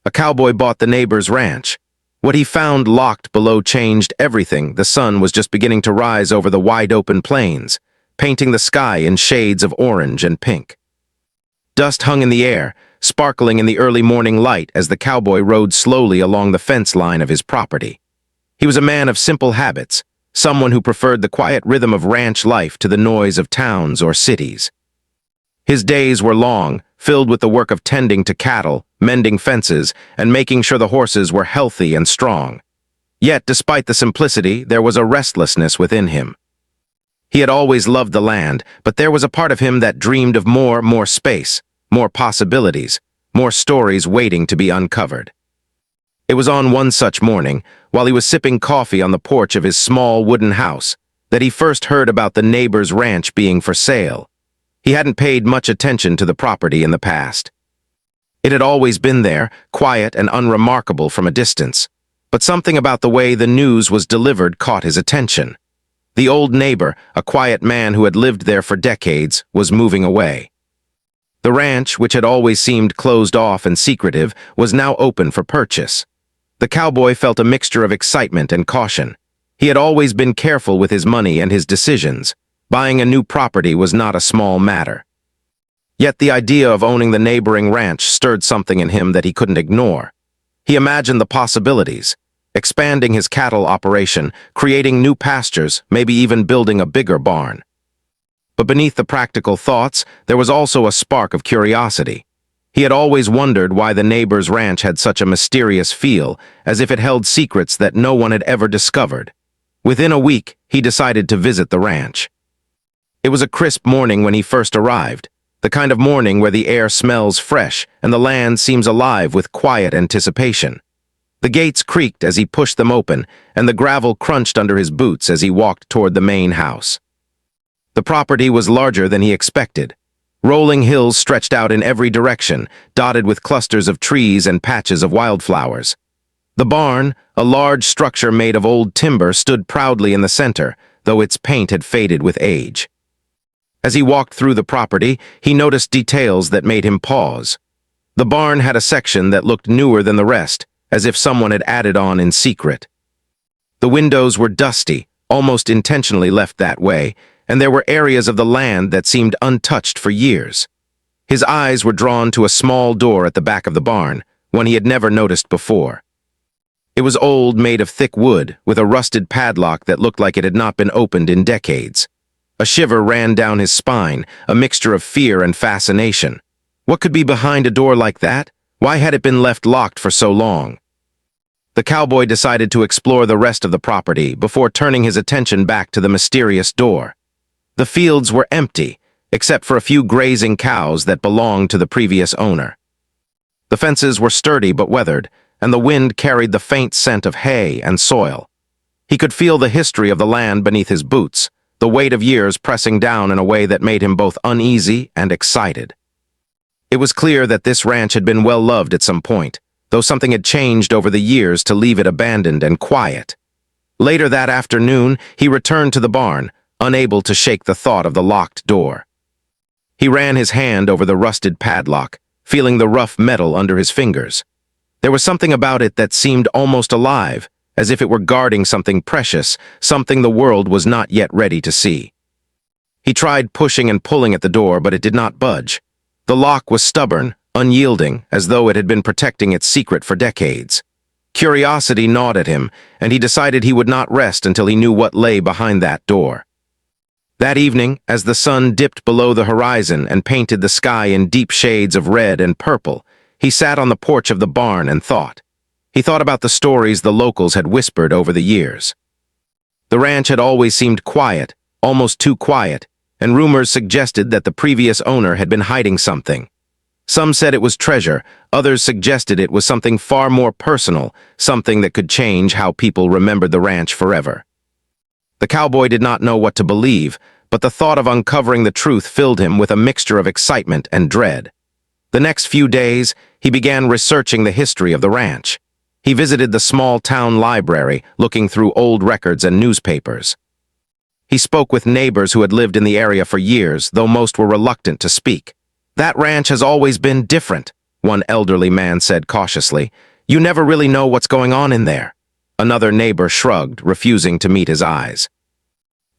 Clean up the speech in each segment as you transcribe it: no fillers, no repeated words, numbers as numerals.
A cowboy bought the neighbor's ranch. What he found locked below changed everything. The sun was just beginning to rise over the wide-open plains, painting the sky in shades of orange and pink. Dust hung in the air, sparkling in the early morning light as the cowboy rode slowly along the fence line of his property. He was a man of simple habits, someone who preferred the quiet rhythm of ranch life to the noise of towns or cities. His days were long, filled with the work of tending to cattle, mending fences, and making sure the horses were healthy and strong. Yet, despite the simplicity, there was a restlessness within him. He had always loved the land, but there was a part of him that dreamed of more space, more possibilities, more stories waiting to be uncovered. It was on one such morning, while he was sipping coffee on the porch of his small wooden house, that he first heard about the neighbor's ranch being for sale. He hadn't paid much attention to the property in the past. It had always been there, quiet and unremarkable from a distance, but something about the way the news was delivered caught his attention. The old neighbor, a quiet man who had lived there for decades, was moving away. The ranch, which had always seemed closed off and secretive, was now open for purchase. The cowboy felt a mixture of excitement and caution. He had always been careful with his money and his decisions. Buying a new property was not a small matter. Yet the idea of owning the neighboring ranch stirred something in him that he couldn't ignore. He imagined the possibilities, expanding his cattle operation, creating new pastures, maybe even building a bigger barn. But beneath the practical thoughts, there was also a spark of curiosity. He had always wondered why the neighbor's ranch had such a mysterious feel, as if it held secrets that no one had ever discovered. Within a week, he decided to visit the ranch. It was a crisp morning when he first arrived, the kind of morning where the air smells fresh and the land seems alive with quiet anticipation. The gates creaked as he pushed them open, and the gravel crunched under his boots as he walked toward the main house. The property was larger than he expected. Rolling hills stretched out in every direction, dotted with clusters of trees and patches of wildflowers. The barn, a large structure made of old timber, stood proudly in the center, though its paint had faded with age. As he walked through the property, he noticed details that made him pause. The barn had a section that looked newer than the rest, as if someone had added on in secret. The windows were dusty, almost intentionally left that way, and there were areas of the land that seemed untouched for years. His eyes were drawn to a small door at the back of the barn, one he had never noticed before. It was old, made of thick wood, with a rusted padlock that looked like it had not been opened in decades. A shiver ran down his spine, a mixture of fear and fascination. What could be behind a door like that? Why had it been left locked for so long? The cowboy decided to explore the rest of the property before turning his attention back to the mysterious door. The fields were empty, except for a few grazing cows that belonged to the previous owner. The fences were sturdy but weathered, and the wind carried the faint scent of hay and soil. He could feel the history of the land beneath his boots, the weight of years pressing down in a way that made him both uneasy and excited. It was clear that this ranch had been well loved at some point, though something had changed over the years to leave it abandoned and quiet. Later that afternoon, he returned to the barn, unable to shake the thought of the locked door. He ran his hand over the rusted padlock, feeling the rough metal under his fingers. There was something about it that seemed almost alive, as if it were guarding something precious, something the world was not yet ready to see. He tried pushing and pulling at the door, but it did not budge. The lock was stubborn, unyielding, as though it had been protecting its secret for decades. Curiosity gnawed at him, and he decided he would not rest until he knew what lay behind that door. That evening, as the sun dipped below the horizon and painted the sky in deep shades of red and purple, he sat on the porch of the barn and thought. He thought about the stories the locals had whispered over the years. The ranch had always seemed quiet, almost too quiet, and rumors suggested that the previous owner had been hiding something. Some said it was treasure, others suggested it was something far more personal, something that could change how people remembered the ranch forever. The cowboy did not know what to believe, but the thought of uncovering the truth filled him with a mixture of excitement and dread. The next few days, he began researching the history of the ranch. He visited the small town library, looking through old records and newspapers. He spoke with neighbors who had lived in the area for years, though most were reluctant to speak. "That ranch has always been different," one elderly man said cautiously. "You never really know what's going on in there." Another neighbor shrugged, refusing to meet his eyes.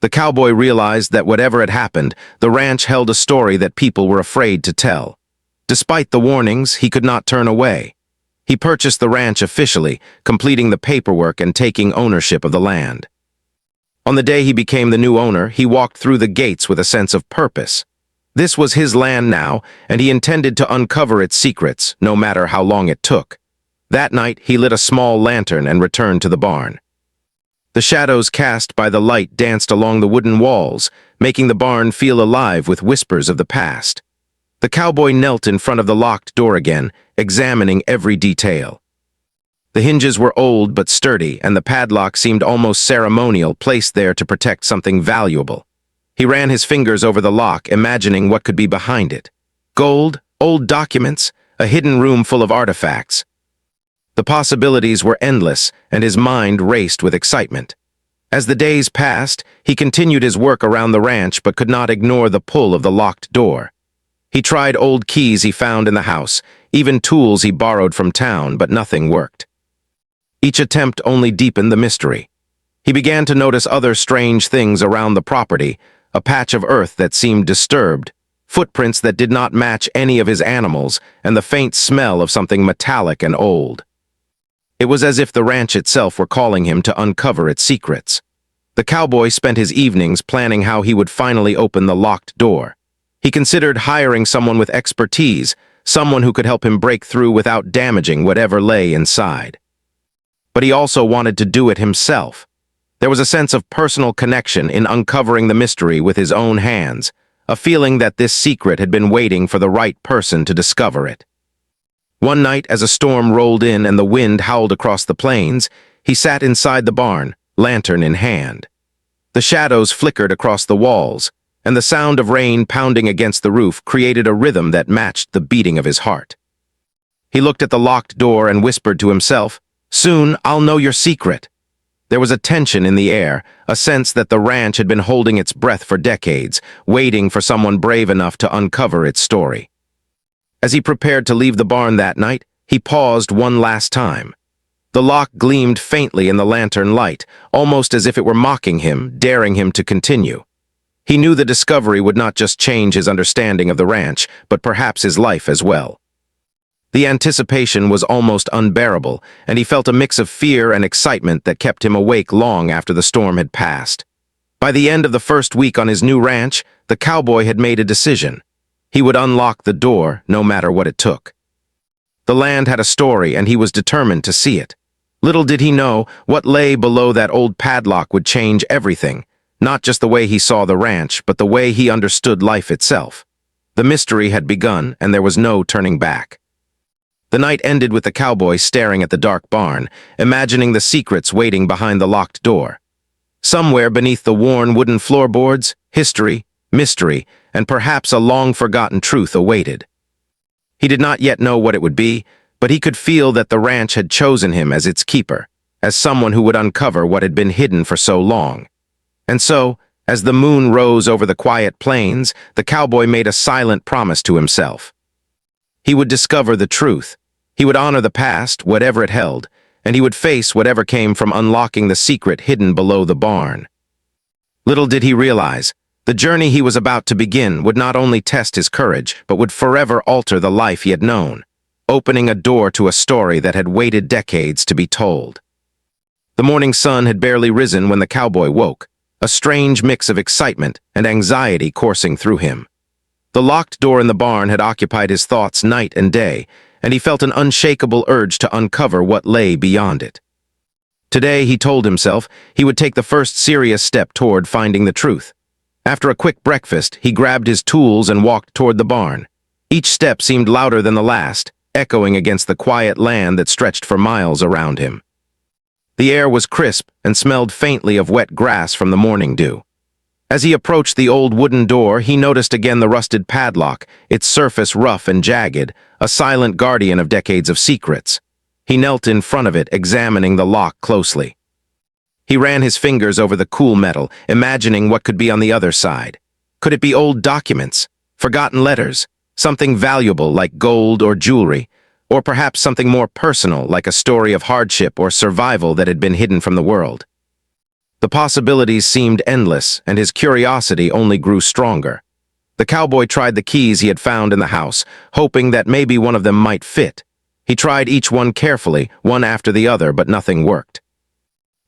The cowboy realized that whatever had happened, the ranch held a story that people were afraid to tell. Despite the warnings, he could not turn away. He purchased the ranch officially, completing the paperwork and taking ownership of the land. On the day he became the new owner, he walked through the gates with a sense of purpose. This was his land now, and he intended to uncover its secrets, no matter how long it took. That night, he lit a small lantern and returned to the barn. The shadows cast by the light danced along the wooden walls, making the barn feel alive with whispers of the past. The cowboy knelt in front of the locked door again, examining every detail. The hinges were old but sturdy, and the padlock seemed almost ceremonial, placed there to protect something valuable. He ran his fingers over the lock, imagining what could be behind it. Gold, old documents, a hidden room full of artifacts. The possibilities were endless, and his mind raced with excitement. As the days passed, he continued his work around the ranch but could not ignore the pull of the locked door. He tried old keys he found in the house, even tools he borrowed from town, but nothing worked. Each attempt only deepened the mystery. He began to notice other strange things around the property, a patch of earth that seemed disturbed, footprints that did not match any of his animals, and the faint smell of something metallic and old. It was as if the ranch itself were calling him to uncover its secrets. The cowboy spent his evenings planning how he would finally open the locked door. He considered hiring someone with expertise, someone who could help him break through without damaging whatever lay inside. But he also wanted to do it himself. There was a sense of personal connection in uncovering the mystery with his own hands, a feeling that this secret had been waiting for the right person to discover it. One night, as a storm rolled in and the wind howled across the plains, he sat inside the barn, lantern in hand. The shadows flickered across the walls, and the sound of rain pounding against the roof created a rhythm that matched the beating of his heart. He looked at the locked door and whispered to himself, "Soon I'll know your secret." There was a tension in the air, a sense that the ranch had been holding its breath for decades, waiting for someone brave enough to uncover its story. As he prepared to leave the barn that night, he paused one last time. The lock gleamed faintly in the lantern light, almost as if it were mocking him, daring him to continue. He knew the discovery would not just change his understanding of the ranch, but perhaps his life as well. The anticipation was almost unbearable, and he felt a mix of fear and excitement that kept him awake long after the storm had passed. By the end of the first week on his new ranch, the cowboy had made a decision. He would unlock the door, no matter what it took. The land had a story, and he was determined to see it. Little did he know, what lay below that old padlock would change everything, not just the way he saw the ranch, but the way he understood life itself. The mystery had begun, and there was no turning back. The night ended with the cowboy staring at the dark barn, imagining the secrets waiting behind the locked door. Somewhere beneath the worn wooden floorboards, history, mystery, and perhaps a long-forgotten truth awaited. He did not yet know what it would be, but he could feel that the ranch had chosen him as its keeper, as someone who would uncover what had been hidden for so long. And so, as the moon rose over the quiet plains, the cowboy made a silent promise to himself. He would discover the truth. He would honor the past, whatever it held, and he would face whatever came from unlocking the secret hidden below the barn. Little did he realize, the journey he was about to begin would not only test his courage, but would forever alter the life he had known, opening a door to a story that had waited decades to be told. The morning sun had barely risen when the cowboy woke, a strange mix of excitement and anxiety coursing through him. The locked door in the barn had occupied his thoughts night and day, and he felt an unshakable urge to uncover what lay beyond it. Today, he told himself, he would take the first serious step toward finding the truth. After a quick breakfast, he grabbed his tools and walked toward the barn. Each step seemed louder than the last, echoing against the quiet land that stretched for miles around him. The air was crisp and smelled faintly of wet grass from the morning dew. As he approached the old wooden door, he noticed again the rusted padlock, its surface rough and jagged, a silent guardian of decades of secrets. He knelt in front of it, examining the lock closely. He ran his fingers over the cool metal, imagining what could be on the other side. Could it be old documents, forgotten letters, something valuable like gold or jewelry, Or perhaps something more personal, like a story of hardship or survival that had been hidden from the world. The possibilities seemed endless, and his curiosity only grew stronger. The cowboy tried the keys he had found in the house, hoping that maybe one of them might fit. He tried each one carefully, one after the other, but nothing worked.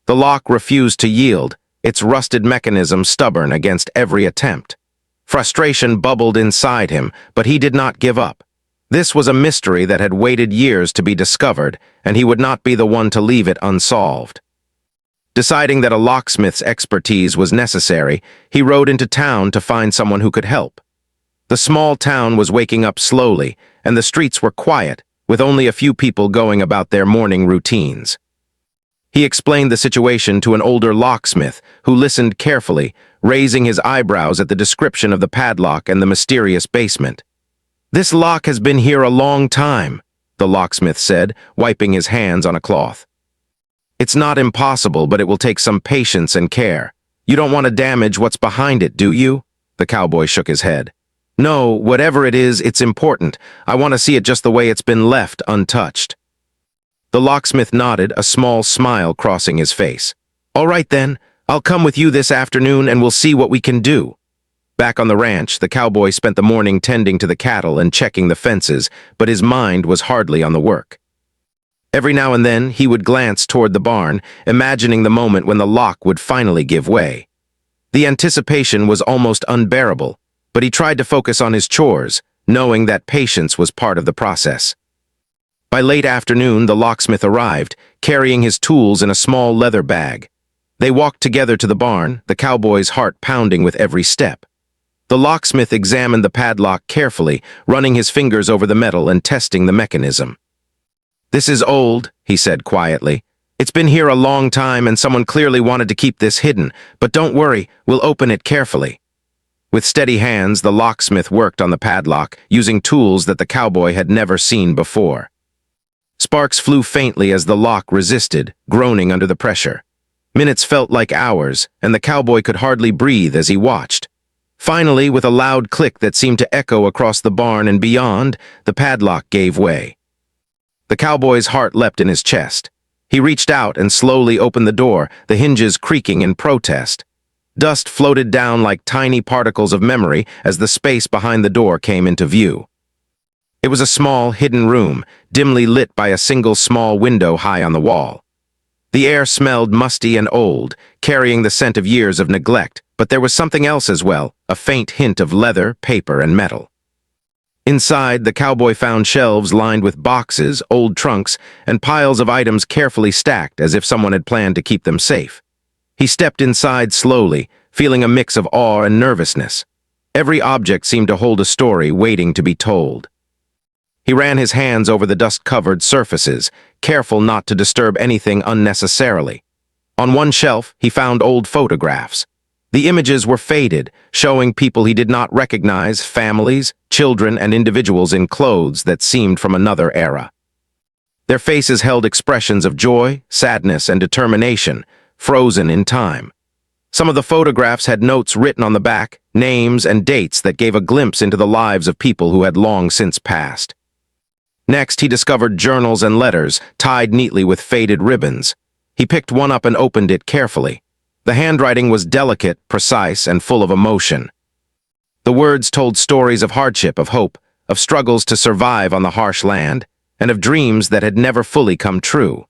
The lock refused to yield, its rusted mechanism stubborn against every attempt. Frustration bubbled inside him, but he did not give up. This was a mystery that had waited years to be discovered, and he would not be the one to leave it unsolved. Deciding that a locksmith's expertise was necessary, he rode into town to find someone who could help. The small town was waking up slowly, and the streets were quiet, with only a few people going about their morning routines. He explained the situation to an older locksmith, who listened carefully, raising his eyebrows at the description of the padlock and the mysterious basement. "This lock has been here a long time," the locksmith said, wiping his hands on a cloth. "It's not impossible, but it will take some patience and care. You don't want to damage what's behind it, do you?" The cowboy shook his head. "No, whatever it is, it's important. I want to see it just the way it's been left, untouched." The locksmith nodded, a small smile crossing his face. "All right then, I'll come with you this afternoon and we'll see what we can do." Back on the ranch, the cowboy spent the morning tending to the cattle and checking the fences, but his mind was hardly on the work. Every now and then, he would glance toward the barn, imagining the moment when the lock would finally give way. The anticipation was almost unbearable, but he tried to focus on his chores, knowing that patience was part of the process. By late afternoon, the locksmith arrived, carrying his tools in a small leather bag. They walked together to the barn, the cowboy's heart pounding with every step. The locksmith examined the padlock carefully, running his fingers over the metal and testing the mechanism. "This is old," he said quietly. "It's been here a long time and someone clearly wanted to keep this hidden, but don't worry, we'll open it carefully." With steady hands, the locksmith worked on the padlock, using tools that the cowboy had never seen before. Sparks flew faintly as the lock resisted, groaning under the pressure. Minutes felt like hours, and the cowboy could hardly breathe as he watched. Finally, with a loud click that seemed to echo across the barn and beyond, the padlock gave way. The cowboy's heart leapt in his chest. He reached out and slowly opened the door, the hinges creaking in protest. Dust floated down like tiny particles of memory as the space behind the door came into view. It was a small, hidden room, dimly lit by a single small window high on the wall. The air smelled musty and old, carrying the scent of years of neglect, but there was something else as well, a faint hint of leather, paper, and metal. Inside, the cowboy found shelves lined with boxes, old trunks, and piles of items carefully stacked as if someone had planned to keep them safe. He stepped inside slowly, feeling a mix of awe and nervousness. Every object seemed to hold a story waiting to be told. He ran his hands over the dust-covered surfaces, careful not to disturb anything unnecessarily. On one shelf, he found old photographs. The images were faded, showing people he did not recognize, families, children, and individuals in clothes that seemed from another era. Their faces held expressions of joy, sadness, and determination, frozen in time. Some of the photographs had notes written on the back, names and dates that gave a glimpse into the lives of people who had long since passed. Next, he discovered journals and letters, tied neatly with faded ribbons. He picked one up and opened it carefully. The handwriting was delicate, precise, and full of emotion. The words told stories of hardship, of hope, of struggles to survive on the harsh land, and of dreams that had never fully come true.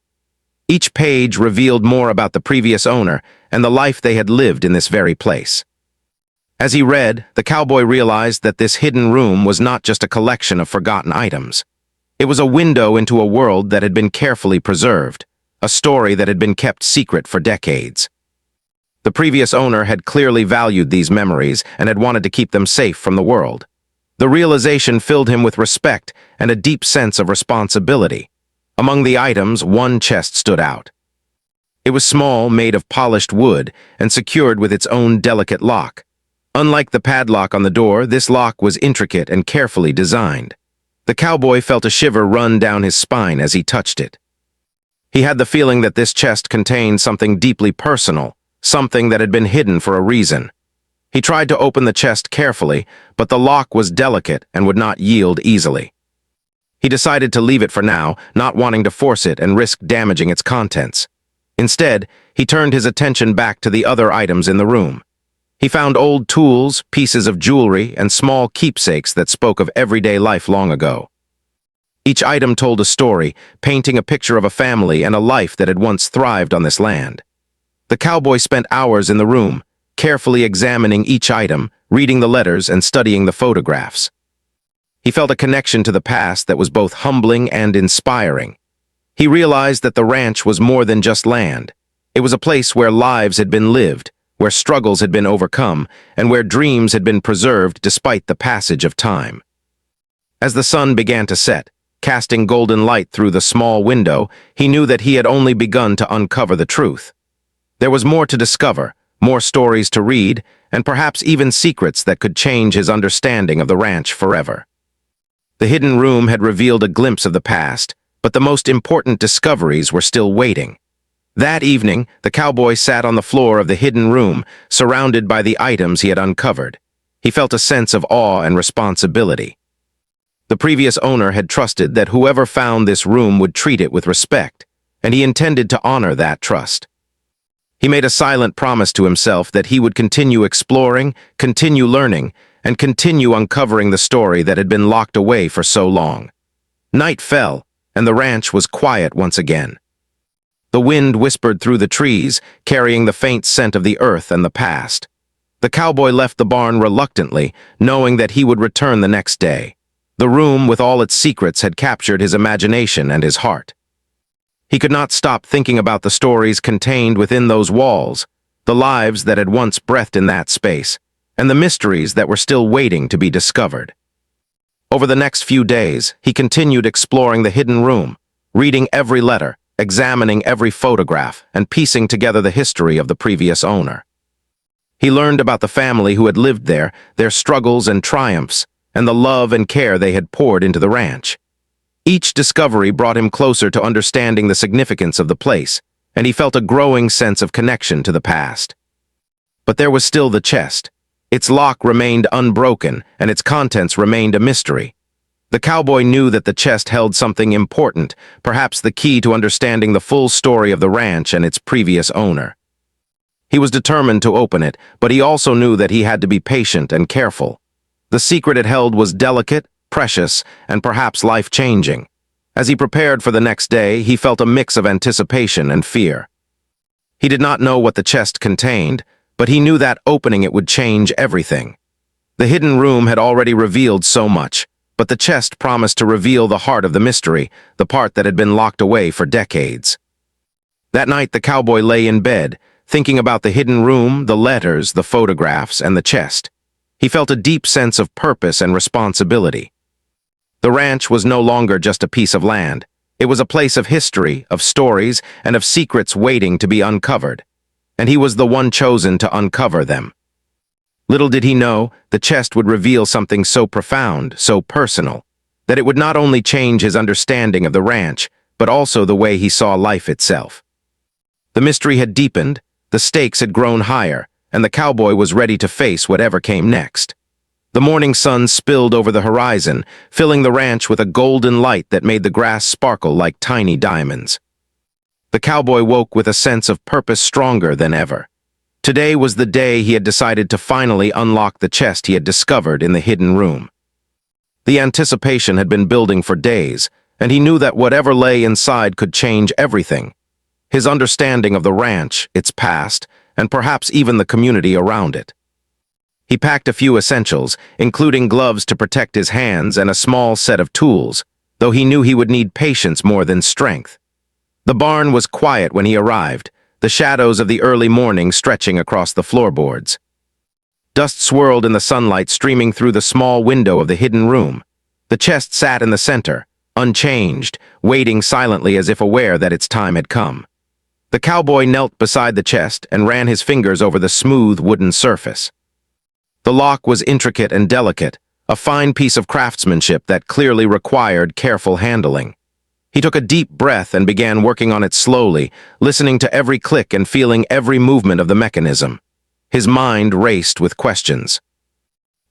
Each page revealed more about the previous owner and the life they had lived in this very place. As he read, the cowboy realized that this hidden room was not just a collection of forgotten items. It was a window into a world that had been carefully preserved, a story that had been kept secret for decades. The previous owner had clearly valued these memories and had wanted to keep them safe from the world. The realization filled him with respect and a deep sense of responsibility. Among the items, one chest stood out. It was small, made of polished wood, and secured with its own delicate lock. Unlike the padlock on the door, this lock was intricate and carefully designed. The cowboy felt a shiver run down his spine as he touched it. He had the feeling that this chest contained something deeply personal, something that had been hidden for a reason. He tried to open the chest carefully, but the lock was delicate and would not yield easily. He decided to leave it for now, not wanting to force it and risk damaging its contents. Instead, he turned his attention back to the other items in the room. He found old tools, pieces of jewelry, and small keepsakes that spoke of everyday life long ago. Each item told a story, painting a picture of a family and a life that had once thrived on this land. The cowboy spent hours in the room, carefully examining each item, reading the letters, and studying the photographs. He felt a connection to the past that was both humbling and inspiring. He realized that the ranch was more than just land. It was a place where lives had been lived, where struggles had been overcome, and where dreams had been preserved despite the passage of time. As the sun began to set, casting golden light through the small window, he knew that he had only begun to uncover the truth. There was more to discover, more stories to read, and perhaps even secrets that could change his understanding of the ranch forever. The hidden room had revealed a glimpse of the past, but the most important discoveries were still waiting. That evening, the cowboy sat on the floor of the hidden room, surrounded by the items he had uncovered. He felt a sense of awe and responsibility. The previous owner had trusted that whoever found this room would treat it with respect, and he intended to honor that trust. He made a silent promise to himself that he would continue exploring, continue learning, and continue uncovering the story that had been locked away for so long. Night fell, and the ranch was quiet once again. The wind whispered through the trees, carrying the faint scent of the earth and the past. The cowboy left the barn reluctantly, knowing that he would return the next day. The room, with all its secrets, had captured his imagination and his heart. He could not stop thinking about the stories contained within those walls, the lives that had once breathed in that space, and the mysteries that were still waiting to be discovered. Over the next few days, he continued exploring the hidden room, reading every letter, examining every photograph, and piecing together the history of the previous owner. He learned about the family who had lived there, their struggles and triumphs, and the love and care they had poured into the ranch. Each discovery brought him closer to understanding the significance of the place, and he felt a growing sense of connection to the past. But there was still the chest. Its lock remained unbroken, and its contents remained a mystery. The cowboy knew that the chest held something important, perhaps the key to understanding the full story of the ranch and its previous owner. He was determined to open it, but he also knew that he had to be patient and careful. The secret it held was delicate, precious, and perhaps life-changing. As he prepared for the next day, he felt a mix of anticipation and fear. He did not know what the chest contained, but he knew that opening it would change everything. The hidden room had already revealed so much, but the chest promised to reveal the heart of the mystery, the part that had been locked away for decades. That night, the cowboy lay in bed, thinking about the hidden room, the letters, the photographs, and the chest. He felt a deep sense of purpose and responsibility. The ranch was no longer just a piece of land. It was a place of history, of stories, and of secrets waiting to be uncovered. And he was the one chosen to uncover them. Little did he know, the chest would reveal something so profound, so personal, that it would not only change his understanding of the ranch, but also the way he saw life itself. The mystery had deepened, the stakes had grown higher, and the cowboy was ready to face whatever came next. The morning sun spilled over the horizon, filling the ranch with a golden light that made the grass sparkle like tiny diamonds. The cowboy woke with a sense of purpose stronger than ever. Today was the day he had decided to finally unlock the chest he had discovered in the hidden room. The anticipation had been building for days, and he knew that whatever lay inside could change everything. His understanding of the ranch, its past, and perhaps even the community around it. He packed a few essentials, including gloves to protect his hands and a small set of tools, though he knew he would need patience more than strength. The barn was quiet when he arrived, the shadows of the early morning stretching across the floorboards. Dust swirled in the sunlight streaming through the small window of the hidden room. The chest sat in the center, unchanged, waiting silently as if aware that its time had come. The cowboy knelt beside the chest and ran his fingers over the smooth wooden surface. The lock was intricate and delicate, a fine piece of craftsmanship that clearly required careful handling. He took a deep breath and began working on it slowly, listening to every click and feeling every movement of the mechanism. His mind raced with questions.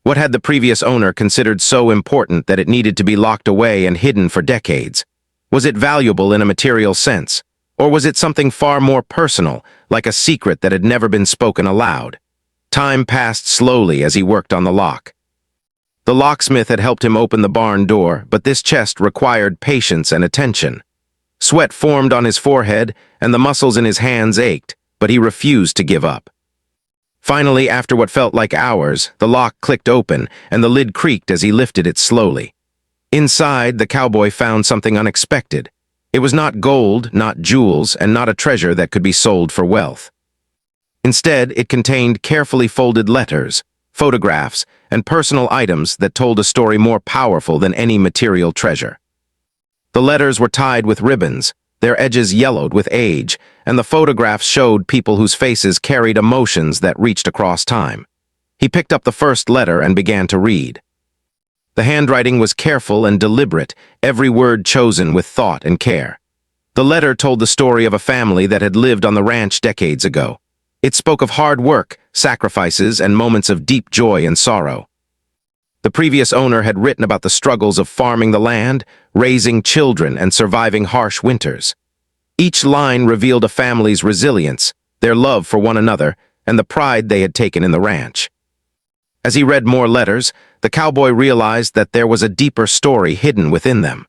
What had the previous owner considered so important that it needed to be locked away and hidden for decades? Was it valuable in a material sense? Or was it something far more personal, like a secret that had never been spoken aloud? Time passed slowly as he worked on the lock. The locksmith had helped him open the barn door, but this chest required patience and attention. Sweat formed on his forehead, and the muscles in his hands ached, but he refused to give up. Finally, after what felt like hours, the lock clicked open, and the lid creaked as he lifted it slowly. Inside, the cowboy found something unexpected. It was not gold, not jewels, and not a treasure that could be sold for wealth. Instead, it contained carefully folded letters, photographs, and personal items that told a story more powerful than any material treasure. The letters were tied with ribbons, their edges yellowed with age, and the photographs showed people whose faces carried emotions that reached across time. He picked up the first letter and began to read. The handwriting was careful and deliberate, every word chosen with thought and care. The letter told the story of a family that had lived on the ranch decades ago. It spoke of hard work, sacrifices, and moments of deep joy and sorrow. The previous owner had written about the struggles of farming the land, raising children, and surviving harsh winters. Each line revealed a family's resilience, their love for one another, and the pride they had taken in the ranch. As he read more letters, the cowboy realized that there was a deeper story hidden within them.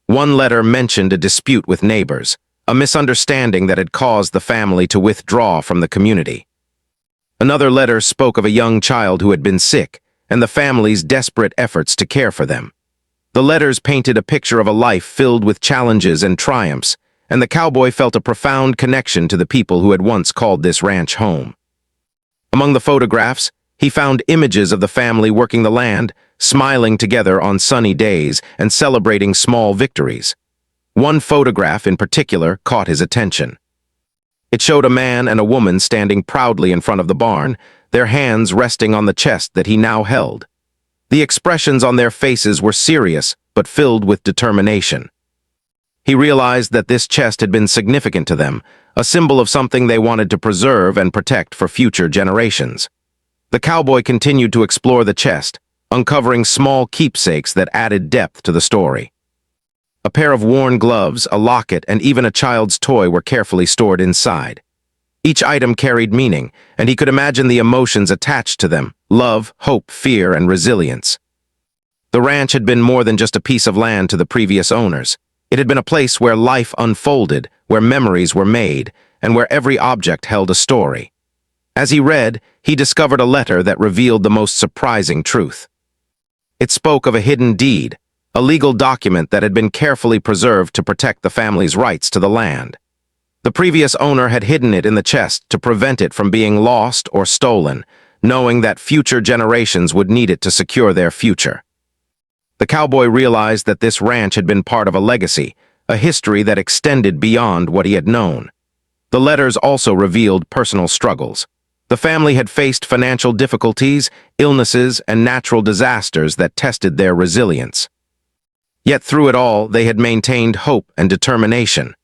One letter mentioned a dispute with neighbors, a misunderstanding that had caused the family to withdraw from the community. Another letter spoke of a young child who had been sick, and the family's desperate efforts to care for them. The letters painted a picture of a life filled with challenges and triumphs, and the cowboy felt a profound connection to the people who had once called this ranch home. Among the photographs, he found images of the family working the land, smiling together on sunny days and celebrating small victories. One photograph in particular caught his attention. It showed a man and a woman standing proudly in front of the barn, their hands resting on the chest that he now held. The expressions on their faces were serious, but filled with determination. He realized that this chest had been significant to them, a symbol of something they wanted to preserve and protect for future generations. The cowboy continued to explore the chest, uncovering small keepsakes that added depth to the story. A pair of worn gloves, a locket, and even a child's toy were carefully stored inside. Each item carried meaning, and he could imagine the emotions attached to them: love, hope, fear, and resilience. The ranch had been more than just a piece of land to the previous owners. It had been a place where life unfolded, where memories were made, and where every object held a story. As he read, he discovered a letter that revealed the most surprising truth. It spoke of a hidden deed, a legal document that had been carefully preserved to protect the family's rights to the land. The previous owner had hidden it in the chest to prevent it from being lost or stolen, knowing that future generations would need it to secure their future. The cowboy realized that this ranch had been part of a legacy, a history that extended beyond what he had known. The letters also revealed personal struggles. The family had faced financial difficulties, illnesses, and natural disasters that tested their resilience. Yet through it all, they had maintained hope and determination.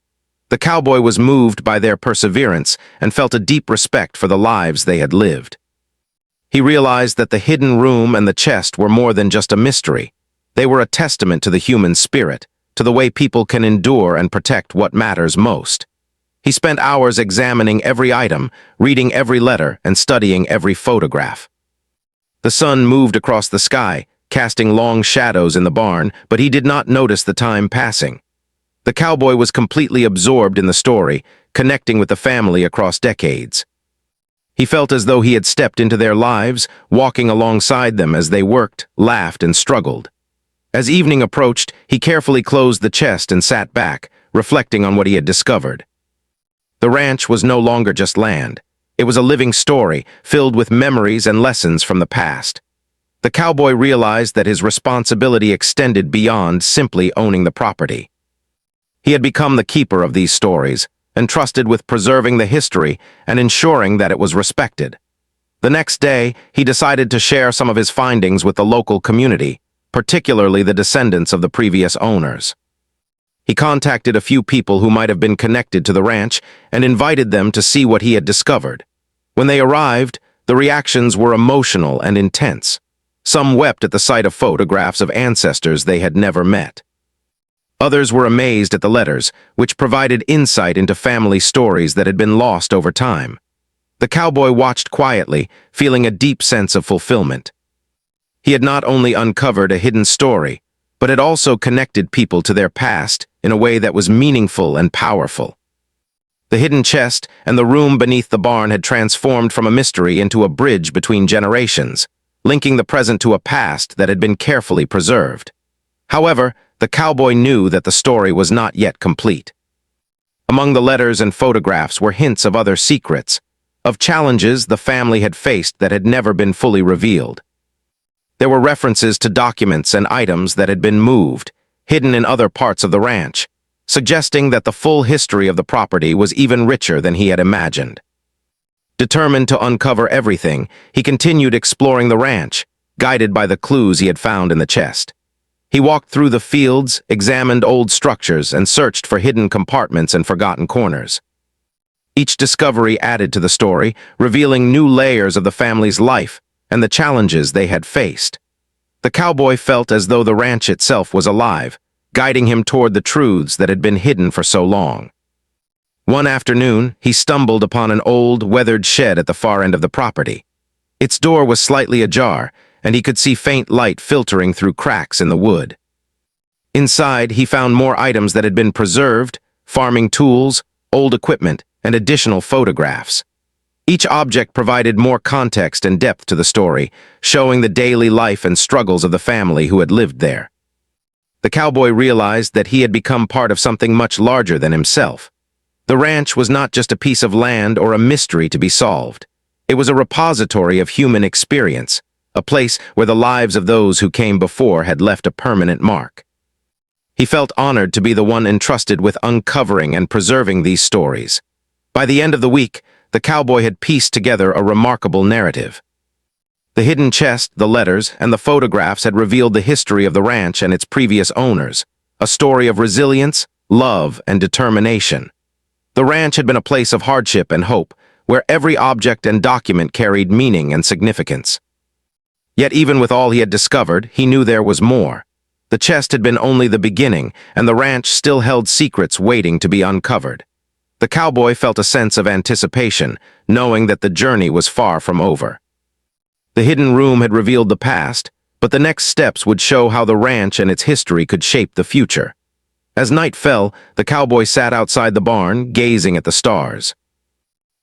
The cowboy was moved by their perseverance and felt a deep respect for the lives they had lived. He realized that the hidden room and the chest were more than just a mystery. They were a testament to the human spirit, to the way people can endure and protect what matters most. He spent hours examining every item, reading every letter, and studying every photograph. The sun moved across the sky, casting long shadows in the barn, but he did not notice the time passing. The cowboy was completely absorbed in the story, connecting with the family across decades. He felt as though he had stepped into their lives, walking alongside them as they worked, laughed, and struggled. As evening approached, he carefully closed the chest and sat back, reflecting on what he had discovered. The ranch was no longer just land. It was a living story, filled with memories and lessons from the past. The cowboy realized that his responsibility extended beyond simply owning the property. He had become the keeper of these stories, entrusted with preserving the history and ensuring that it was respected. The next day, he decided to share some of his findings with the local community, particularly the descendants of the previous owners. He contacted a few people who might have been connected to the ranch and invited them to see what he had discovered. When they arrived, the reactions were emotional and intense. Some wept at the sight of photographs of ancestors they had never met. Others were amazed at the letters, which provided insight into family stories that had been lost over time. The cowboy watched quietly, feeling a deep sense of fulfillment. He had not only uncovered a hidden story, but had also connected people to their past in a way that was meaningful and powerful. The hidden chest and the room beneath the barn had transformed from a mystery into a bridge between generations, linking the present to a past that had been carefully preserved. However, the cowboy knew that the story was not yet complete. Among the letters and photographs were hints of other secrets, of challenges the family had faced that had never been fully revealed. There were references to documents and items that had been moved, hidden in other parts of the ranch, suggesting that the full history of the property was even richer than he had imagined. Determined to uncover everything, he continued exploring the ranch, guided by the clues he had found in the chest. He walked through the fields, examined old structures, and searched for hidden compartments and forgotten corners. Each discovery added to the story, revealing new layers of the family's life and the challenges they had faced. The cowboy felt as though the ranch itself was alive, guiding him toward the truths that had been hidden for so long. One afternoon, he stumbled upon an old, weathered shed at the far end of the property. Its door was slightly ajar, and he could see faint light filtering through cracks in the wood. Inside, he found more items that had been preserved, farming tools, old equipment, and additional photographs. Each object provided more context and depth to the story, showing the daily life and struggles of the family who had lived there. The cowboy realized that he had become part of something much larger than himself. The ranch was not just a piece of land or a mystery to be solved. It was a repository of human experience, a place where the lives of those who came before had left a permanent mark. He felt honored to be the one entrusted with uncovering and preserving these stories. By the end of the week, the cowboy had pieced together a remarkable narrative. The hidden chest, the letters, and the photographs had revealed the history of the ranch and its previous owners, a story of resilience, love, and determination. The ranch had been a place of hardship and hope, where every object and document carried meaning and significance. Yet even with all he had discovered, he knew there was more. The chest had been only the beginning, and the ranch still held secrets waiting to be uncovered. The cowboy felt a sense of anticipation, knowing that the journey was far from over. The hidden room had revealed the past, but the next steps would show how the ranch and its history could shape the future. As night fell, the cowboy sat outside the barn, gazing at the stars.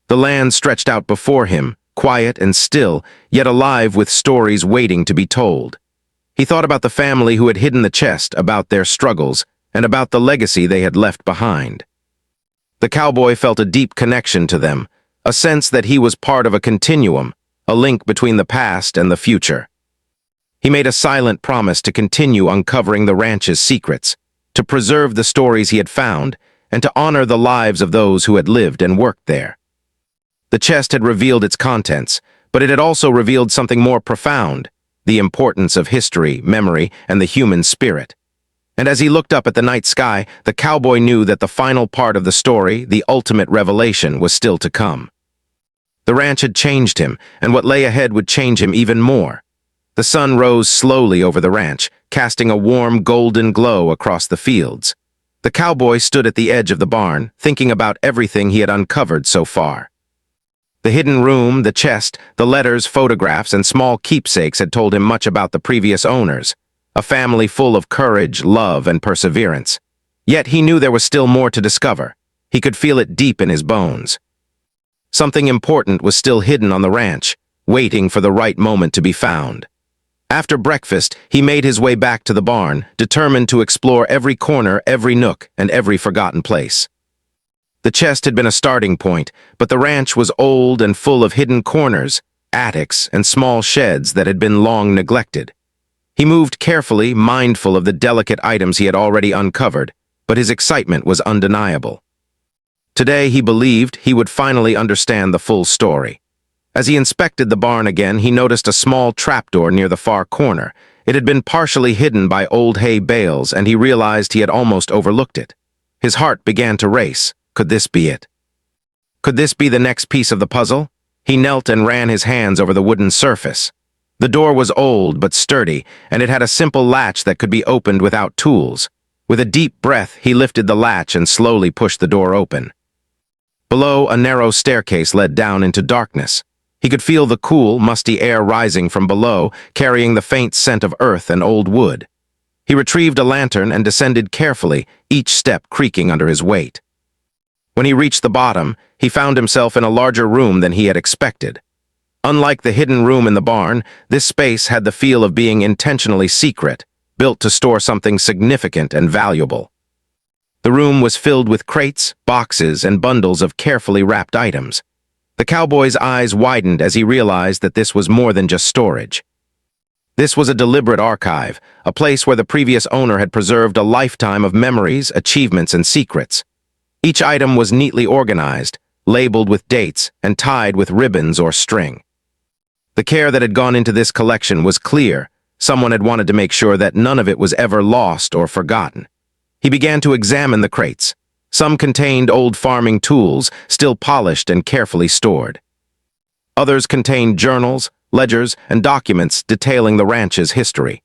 The land stretched out before him, quiet and still, yet alive with stories waiting to be told. He thought about the family who had hidden the chest, about their struggles, and about the legacy they had left behind. The cowboy felt a deep connection to them, a sense that he was part of a continuum, a link between the past and the future. He made a silent promise to continue uncovering the ranch's secrets, to preserve the stories he had found, and to honor the lives of those who had lived and worked there. The chest had revealed its contents, but it had also revealed something more profound, the importance of history, memory, and the human spirit. And as he looked up at the night sky, the cowboy knew that the final part of the story, the ultimate revelation, was still to come. The ranch had changed him, and what lay ahead would change him even more. The sun rose slowly over the ranch, casting a warm golden glow across the fields. The cowboy stood at the edge of the barn, thinking about everything he had uncovered so far. The hidden room, the chest, the letters, photographs, and small keepsakes had told him much about the previous owners, a family full of courage, love, and perseverance. Yet he knew there was still more to discover. He could feel it deep in his bones. Something important was still hidden on the ranch, waiting for the right moment to be found. After breakfast, he made his way back to the barn, determined to explore every corner, every nook, and every forgotten place. The chest had been a starting point, but the ranch was old and full of hidden corners, attics, and small sheds that had been long neglected. He moved carefully, mindful of the delicate items he had already uncovered, but his excitement was undeniable. Today, he believed he would finally understand the full story. As he inspected the barn again, he noticed a small trapdoor near the far corner. It had been partially hidden by old hay bales, and he realized he had almost overlooked it. His heart began to race. Could this be it? Could this be the next piece of the puzzle? He knelt and ran his hands over the wooden surface. The door was old but sturdy, and it had a simple latch that could be opened without tools. With a deep breath, he lifted the latch and slowly pushed the door open. Below, a narrow staircase led down into darkness. He could feel the cool, musty air rising from below, carrying the faint scent of earth and old wood. He retrieved a lantern and descended carefully, each step creaking under his weight. When he reached the bottom, he found himself in a larger room than he had expected. Unlike the hidden room in the barn, this space had the feel of being intentionally secret, built to store something significant and valuable. The room was filled with crates, boxes, and bundles of carefully wrapped items. The cowboy's eyes widened as he realized that this was more than just storage. This was a deliberate archive, a place where the previous owner had preserved a lifetime of memories, achievements, and secrets. Each item was neatly organized, labeled with dates, and tied with ribbons or string. The care that had gone into this collection was clear. Someone had wanted to make sure that none of it was ever lost or forgotten. He began to examine the crates. Some contained old farming tools, still polished and carefully stored. Others contained journals, ledgers, and documents detailing the ranch's history.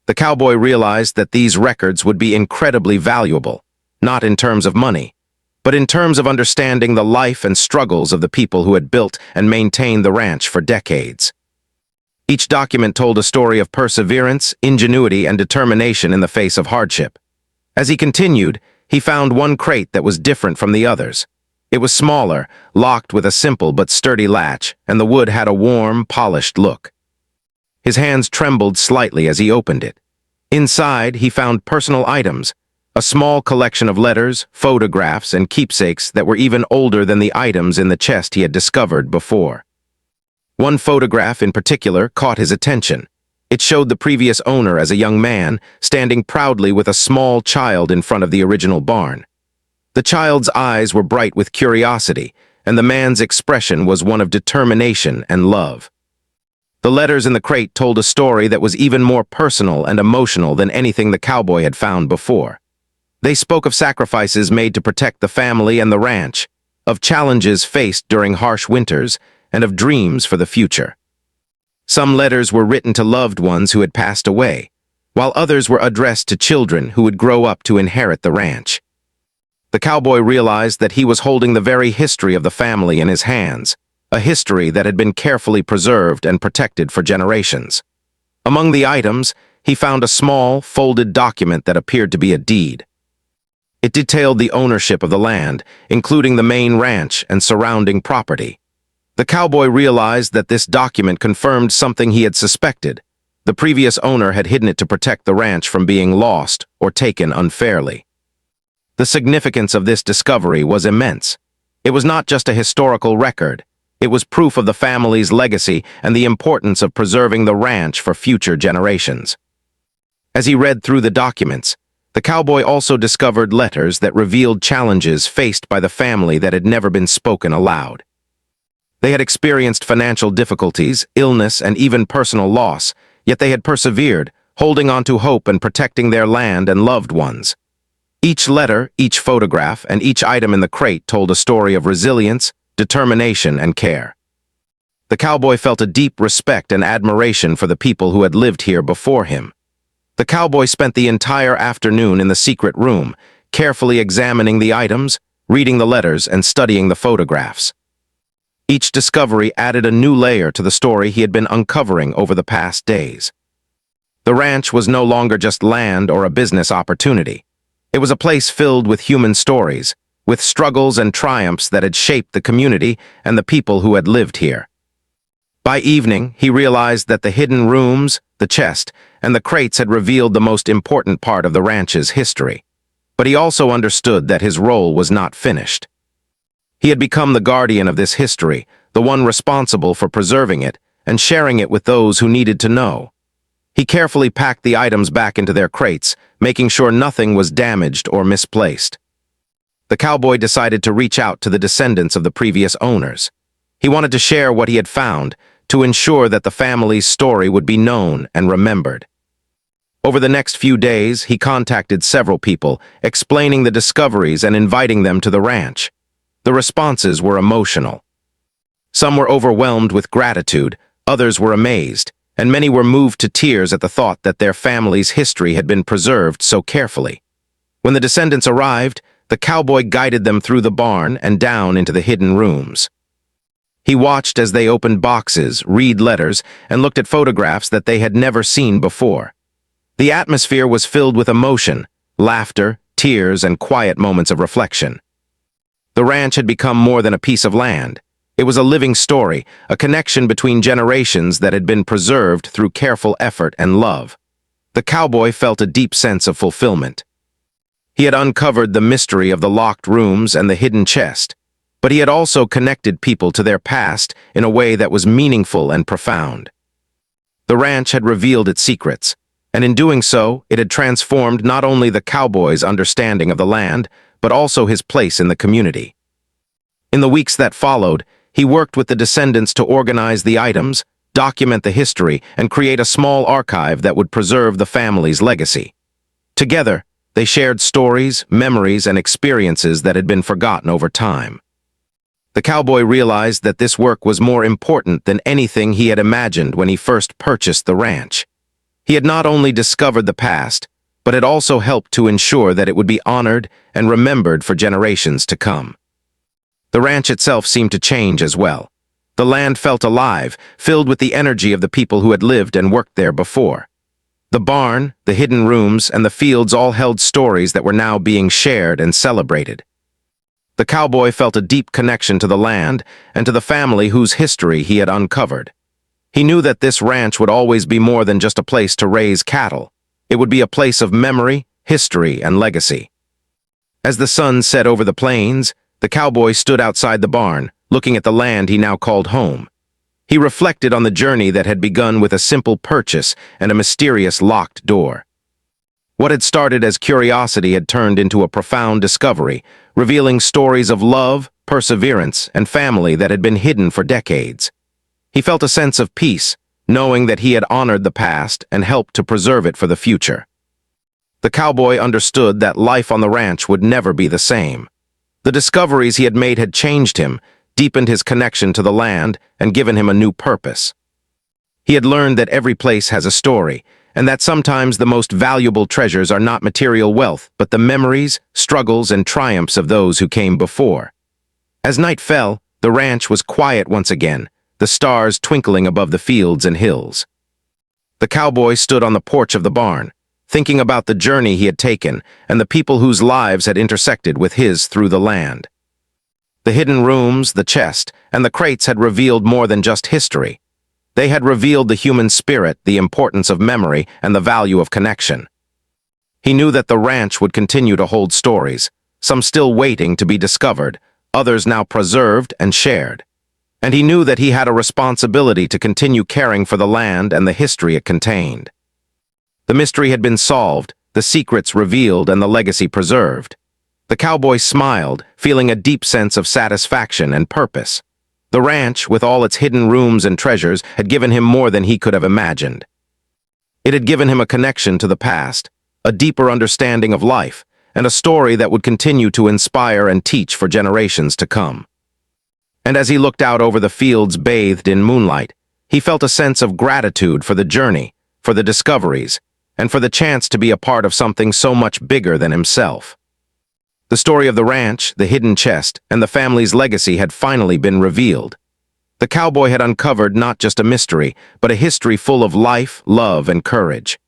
The cowboy realized that these records would be incredibly valuable, not in terms of money, but in terms of understanding the life and struggles of the people who had built and maintained the ranch for decades. Each document told a story of perseverance, ingenuity, and determination in the face of hardship. As he continued, he found one crate that was different from the others. It was smaller, locked with a simple but sturdy latch, and the wood had a warm, polished look. His hands trembled slightly as he opened it. Inside, he found personal items, a small collection of letters, photographs, and keepsakes that were even older than the items in the chest he had discovered before. One photograph in particular caught his attention. It showed the previous owner as a young man, standing proudly with a small child in front of the original barn. The child's eyes were bright with curiosity, and the man's expression was one of determination and love. The letters in the crate told a story that was even more personal and emotional than anything the cowboy had found before. They spoke of sacrifices made to protect the family and the ranch, of challenges faced during harsh winters, and of dreams for the future. Some letters were written to loved ones who had passed away, while others were addressed to children who would grow up to inherit the ranch. The cowboy realized that he was holding the very history of the family in his hands, a history that had been carefully preserved and protected for generations. Among the items, he found a small, folded document that appeared to be a deed. It detailed the ownership of the land, including the main ranch and surrounding property. The cowboy realized that this document confirmed something he had suspected. The previous owner had hidden it to protect the ranch from being lost or taken unfairly. The significance of this discovery was immense. It was not just a historical record. It was proof of the family's legacy and the importance of preserving the ranch for future generations. As he read through the documents, the cowboy also discovered letters that revealed challenges faced by the family that had never been spoken aloud. They had experienced financial difficulties, illness, and even personal loss, yet they had persevered, holding on to hope and protecting their land and loved ones. Each letter, each photograph, and each item in the crate told a story of resilience, determination, and care. The cowboy felt a deep respect and admiration for the people who had lived here before him. The cowboy spent the entire afternoon in the secret room, carefully examining the items, reading the letters, and studying the photographs. Each discovery added a new layer to the story he had been uncovering over the past days. The ranch was no longer just land or a business opportunity. It was a place filled with human stories, with struggles and triumphs that had shaped the community and the people who had lived here. By evening, he realized that the hidden rooms, the chest, and the crates had revealed the most important part of the ranch's history. But he also understood that his role was not finished. He had become the guardian of this history, the one responsible for preserving it and sharing it with those who needed to know. He carefully packed the items back into their crates, making sure nothing was damaged or misplaced. The cowboy decided to reach out to the descendants of the previous owners. He wanted to share what he had found, to ensure that the family's story would be known and remembered. Over the next few days, he contacted several people, explaining the discoveries and inviting them to the ranch. The responses were emotional. Some were overwhelmed with gratitude, others were amazed. and many were moved to tears at the thought that their family's history had been preserved so carefully. When the descendants arrived, the cowboy guided them through the barn and down into the hidden rooms. He watched as they opened boxes, read letters, and looked at photographs that they had never seen before. The atmosphere was filled with emotion, laughter, tears, and quiet moments of reflection. The ranch had become more than a piece of land. It was a living story, a connection between generations that had been preserved through careful effort and love. The cowboy felt a deep sense of fulfillment. He had uncovered the mystery of the locked rooms and the hidden chest, but he had also connected people to their past in a way that was meaningful and profound. The ranch had revealed its secrets, and in doing so, it had transformed not only the cowboy's understanding of the land, but also his place in the community. In the weeks that followed, he worked with the descendants to organize the items, document the history, and create a small archive that would preserve the family's legacy. Together, they shared stories, memories, and experiences that had been forgotten over time. The cowboy realized that this work was more important than anything he had imagined when he first purchased the ranch. He had not only discovered the past, but had also helped to ensure that it would be honored and remembered for generations to come. The ranch itself seemed to change as well. The land felt alive, filled with the energy of the people who had lived and worked there before. The barn, the hidden rooms, and the fields all held stories that were now being shared and celebrated. The cowboy felt a deep connection to the land and to the family whose history he had uncovered. He knew that this ranch would always be more than just a place to raise cattle. It would be a place of memory, history, and legacy. As the sun set over the plains, the cowboy stood outside the barn, looking at the land he now called home. He reflected on the journey that had begun with a simple purchase and a mysterious locked door. What had started as curiosity had turned into a profound discovery, revealing stories of love, perseverance, and family that had been hidden for decades. He felt a sense of peace, knowing that he had honored the past and helped to preserve it for the future. The cowboy understood that life on the ranch would never be the same. The discoveries he had made had changed him, deepened his connection to the land, and given him a new purpose. He had learned that every place has a story, and that sometimes the most valuable treasures are not material wealth, but the memories, struggles, and triumphs of those who came before. As night fell, the ranch was quiet once again, the stars twinkling above the fields and hills. The cowboy stood on the porch of the barn, thinking about the journey he had taken and the people whose lives had intersected with his through the land. The hidden rooms, the chest, and the crates had revealed more than just history. They had revealed the human spirit, the importance of memory, and the value of connection. He knew that the ranch would continue to hold stories, some still waiting to be discovered, others now preserved and shared. And he knew that he had a responsibility to continue caring for the land and the history it contained. The mystery had been solved, the secrets revealed, and the legacy preserved. The cowboy smiled, feeling a deep sense of satisfaction and purpose. The ranch, with all its hidden rooms and treasures, had given him more than he could have imagined. It had given him a connection to the past, a deeper understanding of life, and a story that would continue to inspire and teach for generations to come. And as he looked out over the fields bathed in moonlight, he felt a sense of gratitude for the journey, for the discoveries, and for the chance to be a part of something so much bigger than himself. The story of the ranch, the hidden chest, and the family's legacy had finally been revealed. The cowboy had uncovered not just a mystery, but a history full of life, love, and courage.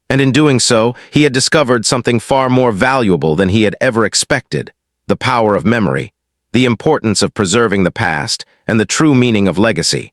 And in doing so, he had discovered something far more valuable than he had ever expected: the power of memory, the importance of preserving the past, and the true meaning of legacy.